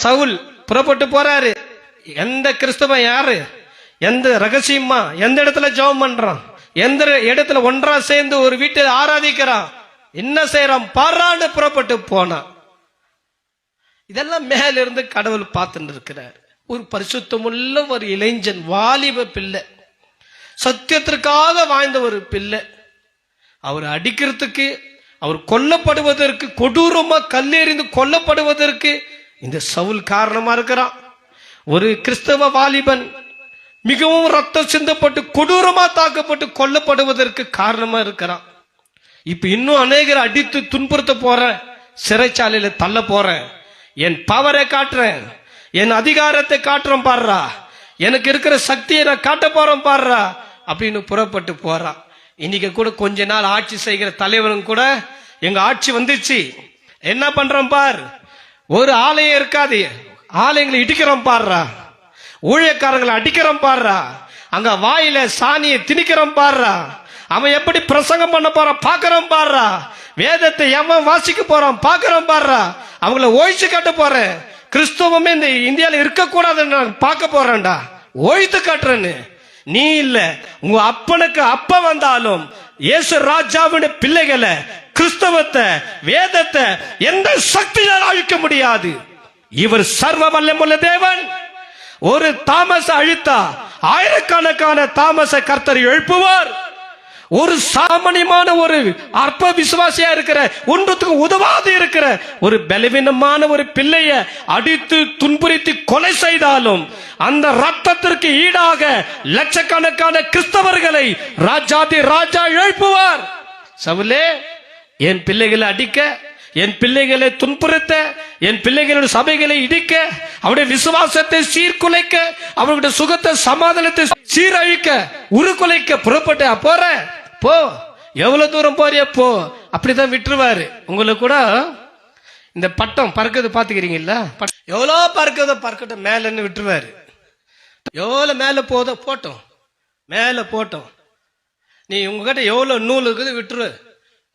சவுல் புறப்பட்டு போறாரு. எந்த கிறிஸ்தவன் யாரு, எந்த ரகசியமா எந்த இடத்துல ஜெபம் பண்றான், எந்த இடத்துல ஒன்றா சேர்ந்து ஒரு வீட்டில் ஆராதிக்கிறான், என்ன செய்யறான் பாரான்னு புறப்பட்டு போனான். இதெல்லாம் மேல இருந்து கடவுள் பார்த்துட்டு இருக்கிறார். ஒரு பரிசுத்தமுள்ள ஒரு இளைஞன், வாலிப பிள்ளை, சத்தியத்திற்காக வாழ்ந்த ஒரு பிள்ளை. அவர் அடிக்கிறதுக்கு, அவர் கொல்லப்படுவதற்கு, கொடூரமா கல்லெறிந்து கொல்லப்படுவதற்கு இந்த சவுல் காரணமா இருக்கிறான். ஒரு கிறிஸ்தவ வாலிபன் மிகவும் ரத்தம் சிந்தப்பட்டு கொடூரமா தாக்கப்பட்டு கொல்லப்படுவதற்கு காரணமா இருக்கிறான். இப்ப இன்னும் அநேகரை அடித்து துன்புறுத்த போறேன், சிறைச்சாலையில தள்ள போறேன், என் பவரை காட்டுறேன், என் அதிகாரத்தை காட்டுறேன் பாடுறா, எனக்கு இருக்கிற சக்தியை நான் காட்ட போறேன் பாடுறா அப்படின்னு புறப்பட்டு போறான். இன்னைக்கு கூட கொஞ்ச நாள் ஆட்சி செய்கிற தலைவனும் கூட எங்க ஆட்சி வந்துச்சு, என்ன பண்றோம் பார், ஒரு ஆலயம் இருக்காது, ஆலயங்களை இடிக்கிறோம் பாடுறா, ஊழியக்காரங்களை அடிக்கிறோம் பாடுறா, அங்க வாயில சாணியை திணிக்கிறோம் பாடுறா, அவன் எப்படி பிரசங்கம் பண்ண போறான் பாக்குறோம் பாடுறா, வேதத்தை எவன் வாசிக்க போறான் பாக்குறோம் பாடுறா, அவங்கள ஒழிச்சு காட்ட போறேன், கிறிஸ்தவமே இந்த இந்தியாவில் இருக்க கூடாதுன்னு நான் பார்க்க போறேன்டா, ஒழித்து காட்டுறேன்னு. நீ இல்ல, உங்க அப்பனுக்கு அப்ப வந்தாலும் இயேசு ராஜாவின் பிள்ளைகளை, கிறிஸ்தவத்தை, வேதத்தை எந்த சக்தியால் அழிக்க முடியாது. இவர் சர்வ வல்லமுள்ள தேவன். ஒரு தாமச அழித்தா ஆயிரக்கணக்கான தாமச கர்த்தர் எழுப்புவார். ஒரு சாமானியமான ஒரு அற்ப விசுவாசியா இருக்கிற, ஒன்றுத்துக்கு உதவாது இருக்கிற ஒரு பலவீனமான ஒரு பிள்ளைய அடித்து துன்புறுத்தி கொலை செய்தாலும் அந்த ரத்தத்திற்கு ஈடாக லட்சக்கணக்கான கிறிஸ்தவர்களை ராஜாதி ராஜா எழுப்புவார். சவுலே, என் பிள்ளைகளை அடிக்க, என் பிள்ளைகளை துன்புறுத்த, என் பிள்ளைகளுடைய சபைகளை இடிக்க, அவருடைய விசுவாசத்தை சீர்குலைக்க, அவருடைய சுகத்தை சமாதானத்தை சீரழிக்க, உருக்குலைக்க புறப்பட்ட போற போ, எவ்வளவு தூரம் போறிய போ, அப்படிதான் விட்டுருவாரு. உங்களுக்கு கூட இந்த பட்டம் பறக்கிறது பாத்துக்கிறீங்களா, எவ்வளோ பறக்கிறதோ பறக்கட்டும், மேலன்னு விட்டுருவாரு. எவ்வளவு மேல போதோ போட்டோம், மேல போட்டோம், நீ உங்ககிட்ட எவ்வளவு நூல் இருக்குது விட்டுரு,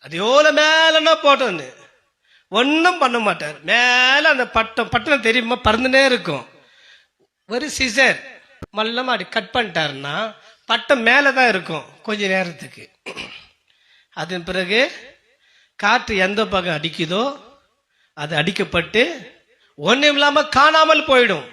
அது எவ்வளவு மேலன்னா போட்டோன்னு ஒன்னும் பண்ண மாட்டார். மேல அந்த பட்டம் தெரியுமா, பறந்துனே இருக்கும். ஒரு சிசர் மல்லமா அப்படி கட் பண்ணிட்டாருன்னா பட்டம் மேலதான் இருக்கும் கொஞ்ச நேரத்துக்கு. அதன் பிறகு காற்று எந்த பக்கம் அடிக்குதோ அது அடிக்கப்பட்டு ஒன்றும் இல்லாம காணாமல் போயிடும்.